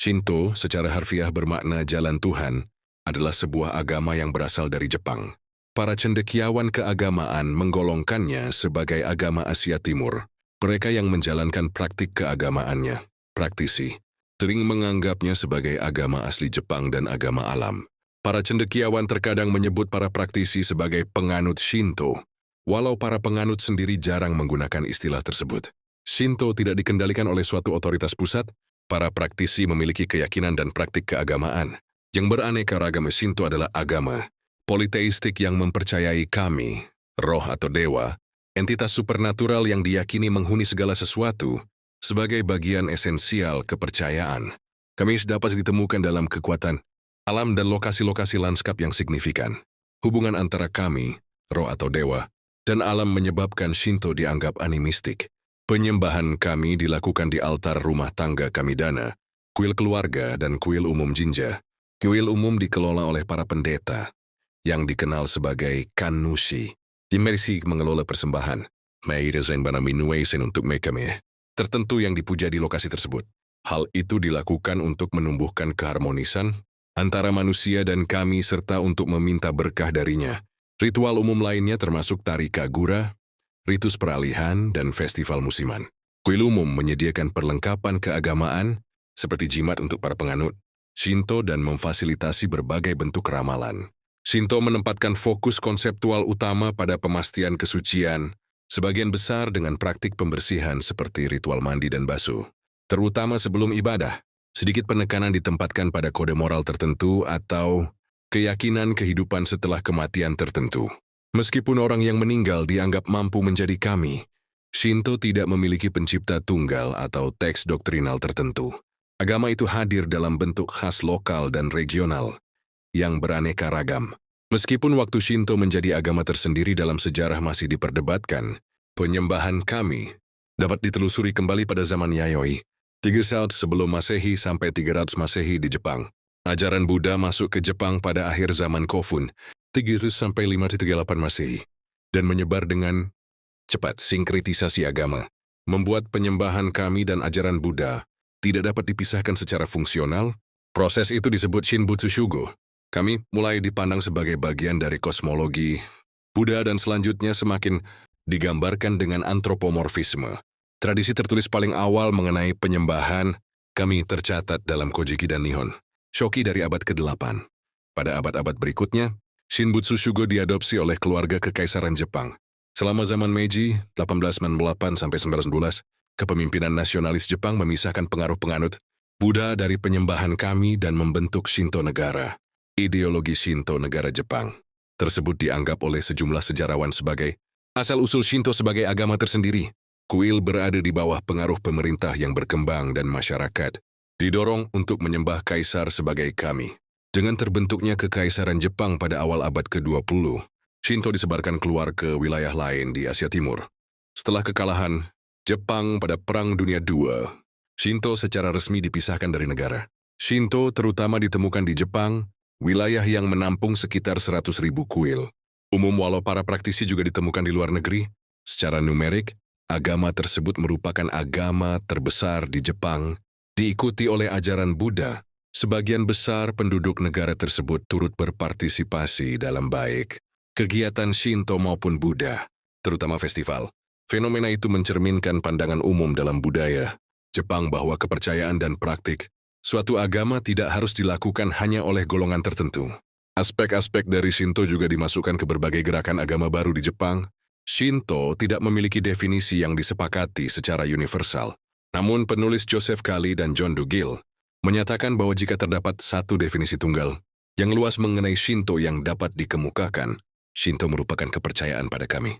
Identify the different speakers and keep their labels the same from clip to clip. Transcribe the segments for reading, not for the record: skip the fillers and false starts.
Speaker 1: Shinto secara harfiah bermakna jalan Tuhan adalah sebuah agama yang berasal dari Jepang. Para cendekiawan keagamaan menggolongkannya sebagai agama Asia Timur. Mereka yang menjalankan praktik keagamaannya, praktisi, sering menganggapnya sebagai agama asli Jepang dan agama alam. Para cendekiawan terkadang menyebut para praktisi sebagai penganut Shinto, walau para penganut sendiri jarang menggunakan istilah tersebut. Shinto tidak dikendalikan oleh suatu otoritas pusat. Para praktisi memiliki keyakinan dan praktik keagamaan. Yang beraneka ragam Shinto adalah agama politeistik yang mempercayai kami, roh atau dewa, entitas supernatural yang diyakini menghuni segala sesuatu sebagai bagian esensial kepercayaan. Kami dapat ditemukan dalam kekuatan alam dan lokasi-lokasi lanskap yang signifikan. Hubungan antara kami, roh atau dewa, dan alam menyebabkan Shinto dianggap animistik. Penyembahan kami dilakukan di altar rumah tangga Kamidana, kuil keluarga, dan kuil umum Jinja. Kuil umum dikelola oleh para pendeta, yang dikenal sebagai Kannushi. Dimerisi mengelola persembahan, Meirezen Banaminue Sen untuk Mekame, tertentu yang dipuja di lokasi tersebut. Hal itu dilakukan untuk menumbuhkan keharmonisan antara manusia dan kami serta untuk meminta berkah darinya. Ritual umum lainnya termasuk tari Kagura, ritus peralihan, dan festival musiman. Kuil umum menyediakan perlengkapan keagamaan seperti jimat untuk para penganut Shinto dan memfasilitasi berbagai bentuk ramalan. Shinto menempatkan fokus konseptual utama pada pemastian kesucian, sebagian besar dengan praktik pembersihan seperti ritual mandi dan basuh. Terutama sebelum ibadah, sedikit penekanan ditempatkan pada kode moral tertentu atau keyakinan kehidupan setelah kematian tertentu. Meskipun orang yang meninggal dianggap mampu menjadi kami, Shinto tidak memiliki pencipta tunggal atau teks doktrinal tertentu. Agama itu hadir dalam bentuk khas lokal dan regional, yang beraneka ragam. Meskipun waktu Shinto menjadi agama tersendiri dalam sejarah masih diperdebatkan, penyembahan kami dapat ditelusuri kembali pada zaman Yayoi, 300 sebelum Masehi sampai 300 Masehi di Jepang. Ajaran Buddha masuk ke Jepang pada akhir zaman Kofun, 300 sampai 538 Masehi, dan menyebar dengan cepat. Sinkretisasi agama membuat penyembahan kami dan ajaran Buddha tidak dapat dipisahkan secara fungsional. Proses itu disebut Shinbutsu Shugo. Kami mulai dipandang sebagai bagian dari kosmologi Buddha dan selanjutnya semakin digambarkan dengan antropomorfisme. Tradisi tertulis paling awal mengenai penyembahan kami tercatat dalam Kojiki dan Nihon Shoki dari abad ke-8. Pada abad-abad berikutnya, Shinbutsu Shugo diadopsi oleh keluarga kekaisaran Jepang. Selama zaman Meiji, 1898 sampai 1912, kepemimpinan nasionalis Jepang memisahkan pengaruh penganut Buddha dari penyembahan kami dan membentuk Shinto negara. Ideologi Shinto negara Jepang tersebut dianggap oleh sejumlah sejarawan sebagai asal-usul Shinto sebagai agama tersendiri. Kuil berada di bawah pengaruh pemerintah yang berkembang dan masyarakat didorong untuk menyembah kaisar sebagai kami. Dengan terbentuknya kekaisaran Jepang pada awal abad ke-20, Shinto disebarkan keluar ke wilayah lain di Asia Timur. Setelah kekalahan Jepang pada Perang Dunia II, Shinto secara resmi dipisahkan dari negara. Shinto terutama ditemukan di Jepang, wilayah yang menampung sekitar 100.000 kuil. Umum walau para praktisi juga ditemukan di luar negeri, secara numerik, agama tersebut merupakan agama terbesar di Jepang, diikuti oleh ajaran Buddha. Sebagian besar penduduk negara tersebut turut berpartisipasi dalam baik kegiatan Shinto maupun Buddha, terutama festival. Fenomena itu mencerminkan pandangan umum dalam budaya Jepang bahwa kepercayaan dan praktik suatu agama tidak harus dilakukan hanya oleh golongan tertentu. Aspek-aspek dari Shinto juga dimasukkan ke berbagai gerakan agama baru di Jepang. Shinto tidak memiliki definisi yang disepakati secara universal. Namun penulis Joseph Kali dan John Dugil menyatakan bahwa jika terdapat satu definisi tunggal yang luas mengenai Shinto yang dapat dikemukakan, Shinto merupakan kepercayaan pada kami.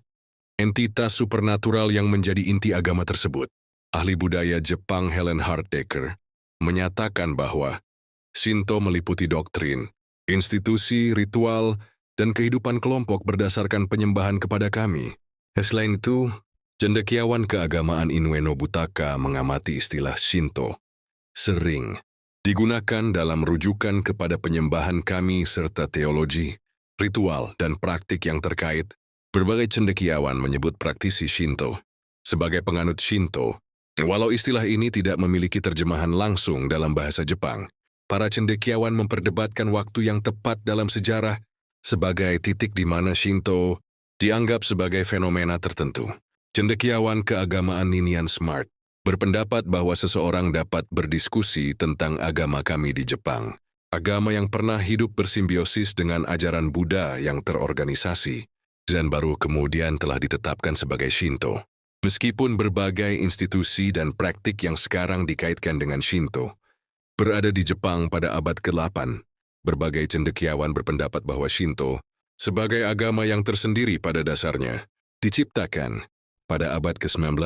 Speaker 1: Entitas supernatural yang menjadi inti agama tersebut. Ahli budaya Jepang Helen Hardacre menyatakan bahwa Shinto meliputi doktrin, institusi, ritual, dan kehidupan kelompok berdasarkan penyembahan kepada kami. Selain itu, cendekiawan keagamaan Inoue Nobutaka mengamati istilah Shinto sering digunakan dalam rujukan kepada penyembahan kami serta teologi, ritual, dan praktik yang terkait. Berbagai cendekiawan menyebut praktisi Shinto sebagai penganut Shinto Walau istilah ini tidak memiliki terjemahan langsung dalam bahasa Jepang, para cendekiawan memperdebatkan waktu yang tepat dalam sejarah sebagai titik di mana Shinto dianggap sebagai fenomena tertentu. Cendekiawan keagamaan Ninian Smart berpendapat bahwa seseorang dapat berdiskusi tentang agama kami di Jepang, agama yang pernah hidup bersimbiosis dengan ajaran Buddha yang terorganisasi, dan baru kemudian telah ditetapkan sebagai Shinto. Meskipun berbagai institusi dan praktik yang sekarang dikaitkan dengan Shinto berada di Jepang pada abad ke-8, berbagai cendekiawan berpendapat bahwa Shinto, sebagai agama yang tersendiri pada dasarnya, diciptakan pada abad ke-19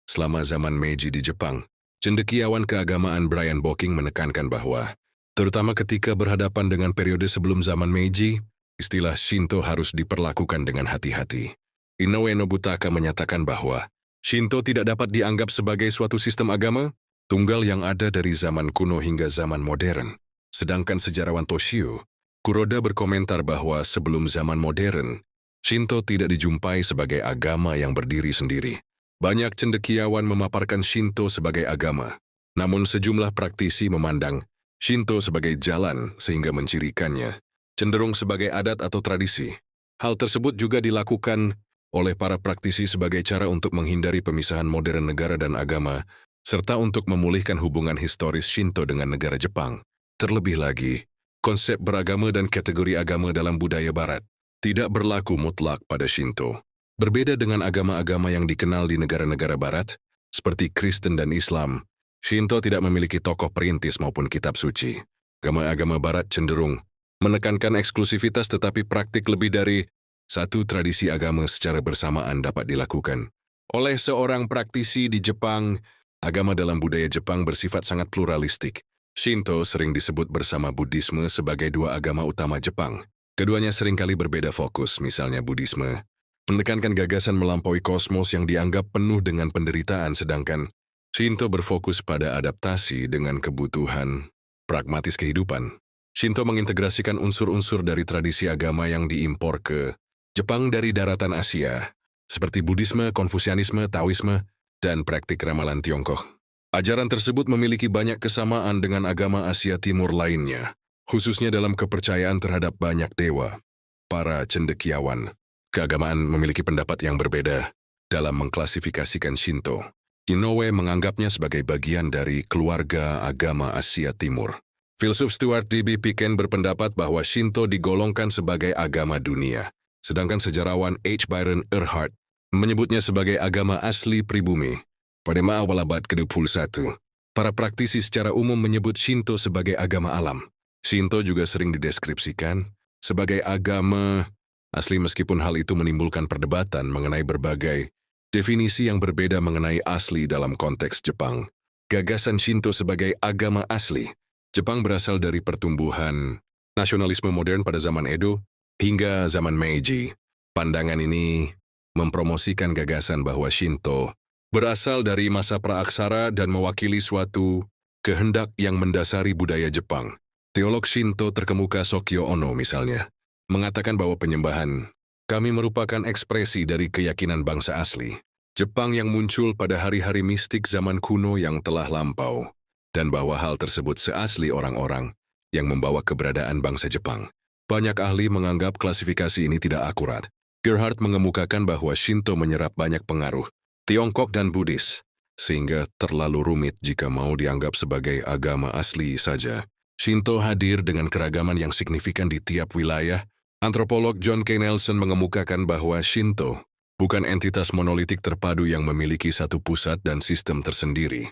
Speaker 1: selama zaman Meiji di Jepang. Cendekiawan keagamaan Brian Bocking menekankan bahwa, terutama ketika berhadapan dengan periode sebelum zaman Meiji, istilah Shinto harus diperlakukan dengan hati-hati. Inoue Nobutaka menyatakan bahwa Shinto tidak dapat dianggap sebagai suatu sistem agama tunggal yang ada dari zaman kuno hingga zaman modern. Sedangkan sejarawan Toshio Kuroda berkomentar bahwa sebelum zaman modern, Shinto tidak dijumpai sebagai agama yang berdiri sendiri. Banyak cendekiawan memaparkan Shinto sebagai agama, namun sejumlah praktisi memandang Shinto sebagai jalan sehingga mencirikannya cenderung sebagai adat atau tradisi. Hal tersebut juga dilakukan oleh para praktisi sebagai cara untuk menghindari pemisahan modern negara dan agama, serta untuk memulihkan hubungan historis Shinto dengan negara Jepang. Terlebih lagi, konsep beragama dan kategori agama dalam budaya Barat tidak berlaku mutlak pada Shinto. Berbeda dengan agama-agama yang dikenal di negara-negara Barat, seperti Kristen dan Islam, Shinto tidak memiliki tokoh perintis maupun kitab suci. Agama-agama Barat cenderung menekankan eksklusivitas, tetapi praktik lebih dari satu tradisi agama secara bersamaan dapat dilakukan. Oleh seorang praktisi di Jepang, agama dalam budaya Jepang bersifat sangat pluralistik. Shinto sering disebut bersama Buddhisme sebagai dua agama utama Jepang. Keduanya seringkali berbeda fokus, misalnya Buddhisme menekankan gagasan melampaui kosmos yang dianggap penuh dengan penderitaan, sedangkan Shinto berfokus pada adaptasi dengan kebutuhan pragmatis kehidupan. Shinto mengintegrasikan unsur-unsur dari tradisi agama yang diimpor ke Jepang dari daratan Asia, seperti Buddhisme, Konfusianisme, Taoisme, dan praktik ramalan Tiongkok. Ajaran tersebut memiliki banyak kesamaan dengan agama Asia Timur lainnya, khususnya dalam kepercayaan terhadap banyak dewa. Para cendekiawan keagamaan memiliki pendapat yang berbeda dalam mengklasifikasikan Shinto. Inoue menganggapnya sebagai bagian dari keluarga agama Asia Timur. Filsuf Stuart D.B. Picken berpendapat bahwa Shinto digolongkan sebagai agama dunia, sedangkan sejarawan H. Byron Earhart menyebutnya sebagai agama asli pribumi. Pada awal abad ke-21, para praktisi secara umum menyebut Shinto sebagai agama alam. Shinto juga sering dideskripsikan sebagai agama asli, meskipun hal itu menimbulkan perdebatan mengenai berbagai definisi yang berbeda mengenai asli dalam konteks Jepang. Gagasan Shinto sebagai agama asli Jepang berasal dari pertumbuhan nasionalisme modern pada zaman Edo hingga zaman Meiji. Pandangan ini mempromosikan gagasan bahwa Shinto berasal dari masa praaksara dan mewakili suatu kehendak yang mendasari budaya Jepang. Teolog Shinto terkemuka Sokyo Ono misalnya mengatakan bahwa penyembahan kami merupakan ekspresi dari keyakinan bangsa asli Jepang yang muncul pada hari-hari mistik zaman kuno yang telah lampau, dan bahwa hal tersebut seasli orang-orang yang membawa keberadaan bangsa Jepang. Banyak ahli menganggap klasifikasi ini tidak akurat. Gerhard mengemukakan bahwa Shinto menyerap banyak pengaruh Tiongkok dan Buddhis, sehingga terlalu rumit jika mau dianggap sebagai agama asli saja. Shinto hadir dengan keragaman yang signifikan di tiap wilayah. Antropolog John K. Nelson mengemukakan bahwa Shinto bukan entitas monolitik terpadu yang memiliki satu pusat dan sistem tersendiri.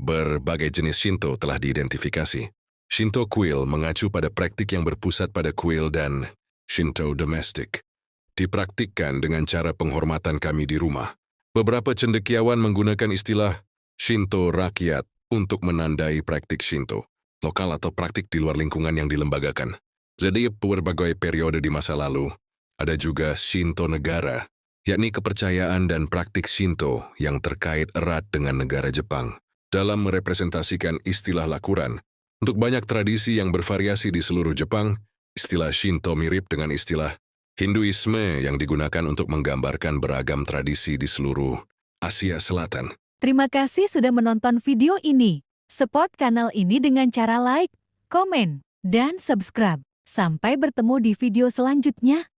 Speaker 1: Berbagai jenis Shinto telah diidentifikasi. Shinto kuil mengacu pada praktik yang berpusat pada kuil, dan Shinto domestik dipraktikkan dengan cara penghormatan kami di rumah. Beberapa cendekiawan menggunakan istilah Shinto rakyat untuk menandai praktik Shinto lokal atau praktik di luar lingkungan yang dilembagakan. Jadi, berbagai periode di masa lalu, ada juga Shinto negara, yakni kepercayaan dan praktik Shinto yang terkait erat dengan negara Jepang. Dalam merepresentasikan istilah lakuran, untuk banyak tradisi yang bervariasi di seluruh Jepang, istilah Shinto mirip dengan istilah Hinduisme yang digunakan untuk menggambarkan beragam tradisi di seluruh Asia Selatan.
Speaker 2: Terima kasih sudah menonton video ini. Support kanal ini dengan cara like, komen, dan subscribe. Sampai bertemu di video selanjutnya.